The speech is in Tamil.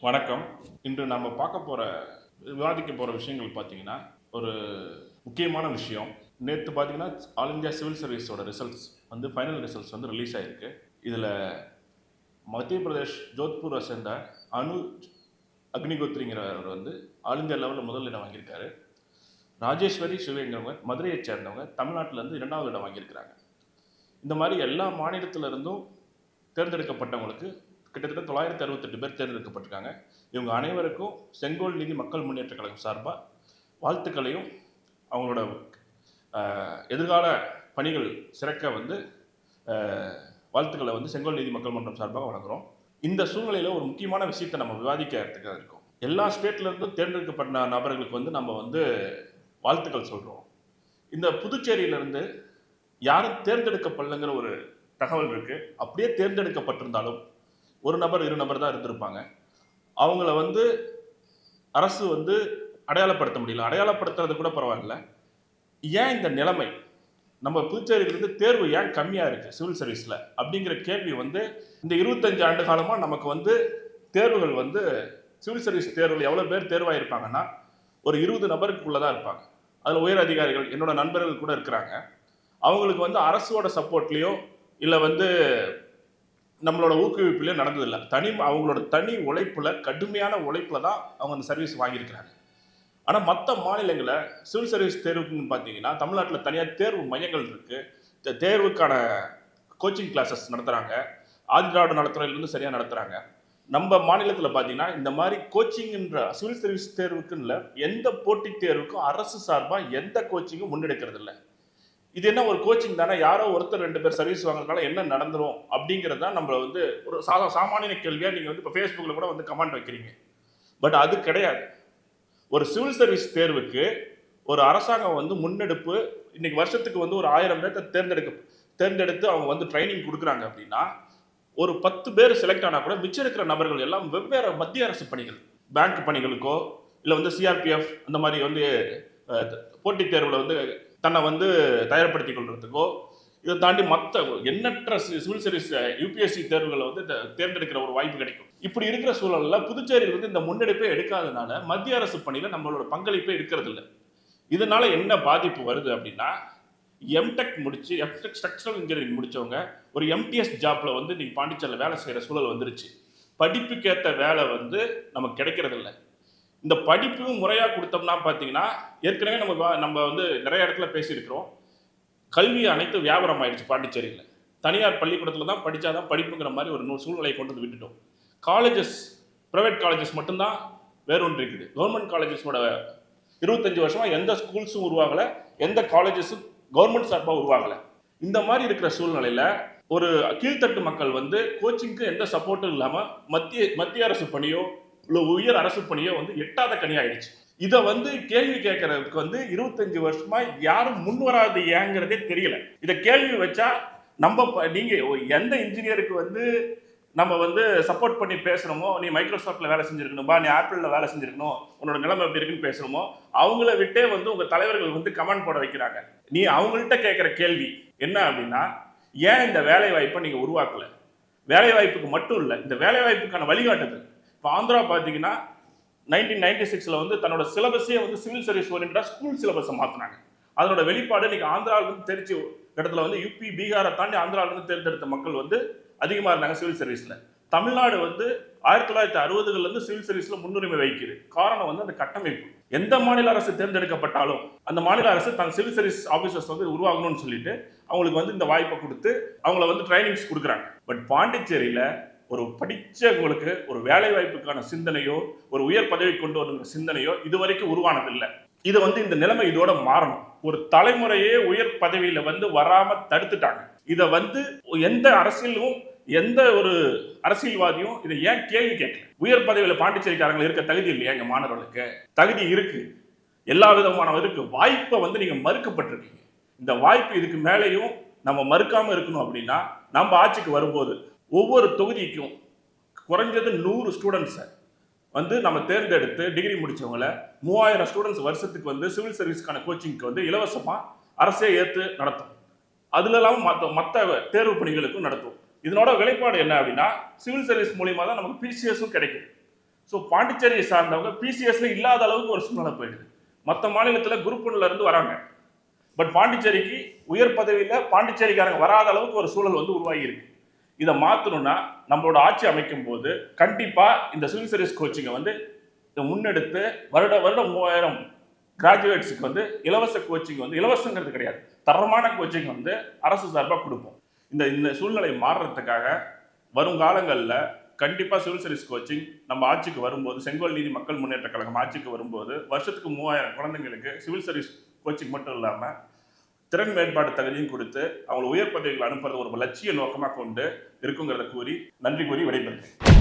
வணக்கம். இன்று நம்ம விவாதிக்க போகிற விஷயங்கள் பார்த்தீங்கன்னா, ஒரு முக்கியமான விஷயம். நேற்று பார்த்தீங்கன்னா, ஆல் இந்தியா சிவில் சர்வீஸோட ஃபைனல் ரிசல்ட்ஸ் ரிலீஸ் ஆயிருக்கு. இதில மத்திய பிரதேஷ் ஜோத்பூரை சேர்ந்த அனுஜ் அக்னிகோத்ரிங்கிறவர் ஆல் இந்தியா லெவலில் முதல் இடம் வாங்கியிருக்காரு. ராஜேஸ்வரி சிவங்கிறவங்க மதுரையை சேர்ந்தவங்க தமிழ்நாட்டிலேருந்து 2வது இடம் வாங்கியிருக்கிறாங்க. இந்த மாதிரி எல்லா மாநிலத்திலிருந்தும் தேர்ந்தெடுக்கப்பட்டவங்களுக்கு கிட்டத்தட்ட 968 பேர் தேர்ந்தெடுக்கப்பட்டிருக்காங்க. இவங்க அனைவருக்கும் செங்கோல் நீதி மக்கள் முன்னேற்ற கழகம் சார்பாக வாழ்த்துக்களையும் அவங்களோட எதிர்கால பணிகள் சிறக்க வாழ்த்துக்களை செங்கோல் நீதி மக்கள் மன்றம் சார்பாக வழங்குகிறோம். இந்த சூழ்நிலையில் ஒரு முக்கியமான விஷயத்தை நம்ம விவாதிக்கிறதுக்காக இருக்கோம். எல்லா ஸ்டேட்லேருந்தும் தேர்ந்தெடுக்கப்பட்ட நபர்களுக்கு நம்ம வாழ்த்துக்கள் சொல்கிறோம். இந்த புதுச்சேரியிலேருந்து யாரும் தேர்ந்தெடுக்கப்படலைங்கிற ஒரு தகவல் இருக்குது. அப்படியே தேர்ந்தெடுக்கப்பட்டிருந்தாலும் ஒரு நபர் 2 நபர் தான் இருந்திருப்பாங்க. அவங்கள அரசு அடையாளப்படுத்த முடியல. அடையாளப்படுத்துறது கூட பரவாயில்ல. ஏன் இந்த நிலைமை? நம்ம புதுச்சேரியிலிருந்து தேர்வு ஏன் கம்மியாக இருக்குது சிவில் சர்வீஸில் அப்படிங்கிற கேள்வி இந்த 25 ஆண்டு காலமாக நமக்கு தேர்வுகள் சிவில் சர்வீஸ் தேர்வுகள் எவ்வளோ பேர் தேர்வாயிருப்பாங்கன்னா ஒரு 20 நபருக்குள்ளே தான் இருப்பாங்க. அதில் உயர் அதிகாரிகள் என்னோட நண்பர்கள் கூட இருக்கிறாங்க. அவங்களுக்கு அரசோட சப்போர்ட்லேயோ இல்லை நம்மளோட ஊக்குவிப்புலேயே நடந்ததில்லை. அவங்களோட தனி உழைப்பில் கடுமையான உழைப்பில் தான் அவங்க அந்த சர்வீஸ் வாங்கியிருக்கிறாங்க. ஆனால் மற்ற மாநிலங்களில் சிவில் சர்வீஸ் தேர்வுக்குன்னு பார்த்தீங்கன்னா தமிழ்நாட்டில் தனியாக தேர்வு மையங்கள் இருக்குது. தேர்வுக்கான கோச்சிங் கிளாஸஸ் நடத்துகிறாங்க. ஆதிதிராவிட நலத்துறையிலேருந்து சரியாக நடத்துகிறாங்க. நம்ம மாநிலத்தில் பார்த்தீங்கன்னா இந்த மாதிரி கோச்சிங்ன்ற சிவில் சர்வீஸ் தேர்வுக்குன்னு இல்லை, எந்த போட்டித் தேர்வுக்கும் அரசு சார்பாக எந்த கோச்சிங்கும் முன்னெடுக்கிறது இல்லை. இது என்ன ஒரு கோச்சிங் தானே, யாரோ ஒருத்தர் 2 பேர் சர்வீஸ் வாங்குறதுனால என்ன நடந்துரும் அப்படிங்கிறது தான் நம்மள ஒரு சாமானிய கேள்வியாக நீங்கள் இப்போ ஃபேஸ்புக்கில் கூட கமெண்ட் வைக்கிறீங்க. பட் அது கிடையாது. ஒரு சிவில் சர்வீஸ் தேர்வுக்கு ஒரு அரசாங்கம் முன்னெடுப்பு இன்னைக்கு வருஷத்துக்கு ஒரு 1000 பேர்த்த தேர்ந்தெடுத்து அவங்க ட்ரைனிங் கொடுக்குறாங்க அப்படின்னா ஒரு 10 பேர் செலக்ட் ஆனால் கூட மிச்சம் இருக்கிற நபர்கள் எல்லாம் வெவ்வேறு மத்திய அரசு பணிகள், பேங்க் பணிகளுக்கோ இல்லை சிஆர்பிஎஃப் அந்த மாதிரி போட்டித் தேர்வில் தன்னை தயார்படுத்திக் கொள்றதுக்கோ இதை தாண்டி மற்ற எண்ணற்ற சிவில் சர்வீஸ் யூபிஎஸ்சி தேர்வுகளை தேர்ந்தெடுக்கிற ஒரு வாய்ப்பு கிடைக்கும். இப்படி இருக்கிற சூழலில் புதுச்சேரியில் இந்த முன்னெடுப்பே எடுக்காதனால மத்திய அரசு பணியில் நம்மளோட பங்களிப்பே இருக்கிறது இல்லை. இதனால என்ன பாதிப்பு வருது அப்படின்னா, எம்டெக் முடிச்சு ஸ்ட்ரக்சரல் இன்ஜினியரிங் முடிச்சவங்க ஒரு எம்டிஎஸ் ஜாப்ல இன்னைக்கு பாண்டிச்சேரியில் வேலை செய்கிற சூழல் வந்துருச்சு. படிப்புக்கேற்ற வேலை நமக்கு கிடைக்கிறது இல்லை. இந்த படிப்பும் முறையாக கொடுத்தோம்னா பார்த்தீங்கன்னா, ஏற்கனவே நம்ம நிறைய இடத்துல பேசியிருக்கிறோம். கல்வி அனைத்து வியாபாரம் ஆயிடுச்சு பாண்டிச்சேரியில். தனியார் பள்ளிக்கூடத்தில் தான் படித்தாதான் படிப்புங்கிற மாதிரி ஒரு சூழ்நிலையை கொண்டு விட்டுட்டோம். காலேஜஸ், ப்ரைவேட் காலேஜஸ் மட்டும்தான் வேறொன்று இருக்குது. கவர்மெண்ட் காலேஜஸோட 25 வருஷமாக எந்த ஸ்கூல்ஸும் உருவாகலை, எந்த காலேஜஸும் கவர்மெண்ட் சார்பாக உருவாகலை. இந்த மாதிரி இருக்கிற சூழ்நிலையில் ஒரு கீழ்த்தட்டு மக்கள் கோச்சிங்க்கு எந்த சப்போர்ட்டும் இல்லாமல் மத்திய அரசு பணியோ இல்லை உயர் அரசு பணியோ எட்டாத கனி ஆயிடுச்சு. இதை கேள்வி கேட்கறதுக்கு 25 வருஷமா யாரும் முன் வராது ஏங்கிறதே தெரியல. இதை கேள்வி வச்சா நீங்க எந்த இன்ஜினியருக்கு நம்ம சப்போர்ட் பண்ணி பேசுறோமோ, நீ மைக்ரோசாஃப்ட்ல வேலை செஞ்சிருக்கணும்பா, நீ ஆப்பிள்ல வேலை செஞ்சிருக்கணும், உன்னோட நிலைமை எப்படி இருக்குன்னு பேசுறோமோ அவங்கள விட்டே உங்க தலைவர்கள் கமெண்ட் போட வைக்கிறாங்க. நீ அவங்கள்ட்ட கேட்கிற கேள்வி என்ன அப்படின்னா, ஏன் இந்த வேலை வாய்ப்பை நீங்க உருவாக்கல? வேலை வாய்ப்புக்கு மட்டும் இல்லை, இந்த வேலை வாய்ப்புக்கான வழிகாட்டுதல். இப்போ ஆந்திரா பார்த்தீங்கன்னா 1996 தன்னோட சிலபஸே சிவில் சர்வீஸ் ஓரியன்டா ஸ்கூல் சிலபஸை மாற்றினாங்க. அதனோட வெளிப்பாடு இன்னைக்கு ஆந்திராவிலிருந்து தெரிஞ்சு இடத்துல யூபி பீகாரை தாண்டி ஆந்திராவிலிருந்து தேர்ந்தெடுத்த மக்கள் அதிகமாக இருந்தாங்க சிவில் சர்வீஸில். தமிழ்நாடு 1960களிலிருந்து சிவில் சர்வீஸில் முன்னுரிமை வகிக்குது. காரணம் அந்த கட்டமைப்பு. எந்த மாநில அரசு தேர்ந்தெடுக்கப்பட்டாலும் அந்த மாநில அரசு தன் சிவில் சர்வீஸ் ஆஃபீஸர்ஸ் உருவாகணும்னு சொல்லிட்டு அவங்களுக்கு இந்த வாய்ப்பை கொடுத்து அவங்கள ட்ரைனிங்ஸ் கொடுக்குறாங்க. பட் பாண்டிச்சேரியில் ஒரு படித்தவங்களுக்கு ஒரு வேலை வாய்ப்புக்கான சிந்தனையோ ஒரு உயர் பதவி கொண்டு வரணுங்கிற சிந்தனையோ இதுவரைக்கும் உருவானதில்லை. இது இந்த நிலைமை இதோட மாறணும். ஒரு தலைமுறையே உயர் பதவியில வராம தடுத்துட்டாங்க. இதை எந்த அரசியலும் எந்த ஒரு அரசியல்வாதியும் இதை ஏன் கேள்வி கேட்கல? உயர் பதவியில பாண்டிச்சேரிக்காரங்க இருக்க தகுதி இல்லையா? எங்க மாணவர்களுக்கு தகுதி இருக்கு, எல்லா விதமான இருக்கு. வாய்ப்பை நீங்க மறுக்கப்பட்டிருக்கீங்க. இந்த வாய்ப்பு இதுக்கு மேலேயும் நம்ம மறுக்காம இருக்கணும் அப்படின்னா, நம்ம ஆட்சிக்கு வரும்போது ஒவ்வொரு தொகுதிக்கும் குறைஞ்சது 100 ஸ்டூடெண்ட்ஸை நம்ம தேர்ந்தெடுத்து டிகிரி முடிச்சவங்கள 3000 ஸ்டூடெண்ட்ஸ் வருஷத்துக்கு சிவில் சர்வீஸ்க்கான கோச்சிங்க்கு இலவசமாக அரசே ஏற்று நடத்தும். அதுல இல்லாமல் மற்ற தேர்வு பணிகளுக்கும் நடத்தும். இதனோட வெளிப்பாடு என்ன அப்படின்னா, சிவில் சர்வீஸ் மூலியமாக தான் நமக்கு பிசிஎஸும் கிடைக்கும். ஸோ பாண்டிச்சேரியை சார்ந்தவங்க பிசிஎஸ்ல இல்லாத அளவுக்கு ஒரு சூழ்நிலை போயிடுது. மற்ற மாநிலத்தில் குரூப் ஒன்ல இருந்து வராங்க, பட் பாண்டிச்சேரிக்கு உயர் பதவியில பாண்டிச்சேரிக்காரங்க வராத அளவுக்கு ஒரு சூழல் வந்து உருவாகி இருக்கு. இதை மாற்றணும்னா நம்மளோட ஆட்சி அமைக்கும் போது கண்டிப்பா இந்த சிவில் சர்வீஸ் கோச்சிங்கை வந்து முன்னெடுத்து வருடம் 3000 கிராஜுவேட்ஸுக்கு வந்து இலவச கோச்சிங் வந்து இலவசங்கிறது கிடையாது, தரமான கோச்சிங் வந்து அரசு சார்பாக கொடுப்போம். இந்த சூழ்நிலை மாறுறதுக்காக வருங்காலங்களில் கண்டிப்பாக சிவில் சர்வீஸ் கோச்சிங் நம்ம ஆட்சிக்கு வரும்போது, செங்கோல் நீதி மக்கள் முன்னேற்ற கழகம் ஆட்சிக்கு வரும்போது வருஷத்துக்கு 3000 குழந்தைங்களுக்கு சிவில் சர்வீஸ் கோச்சிங் மட்டும் இல்லாமல் திறன் மேம்பாடு தகுதியும் கொடுத்து அவங்களை உயர் பதவிகள் அனுப்புறது ஒரு லட்சிய நோக்கமாக கொண்டு இருக்குங்கிறத கூறி நன்றி கூறி விடைபெறுகிறேன்.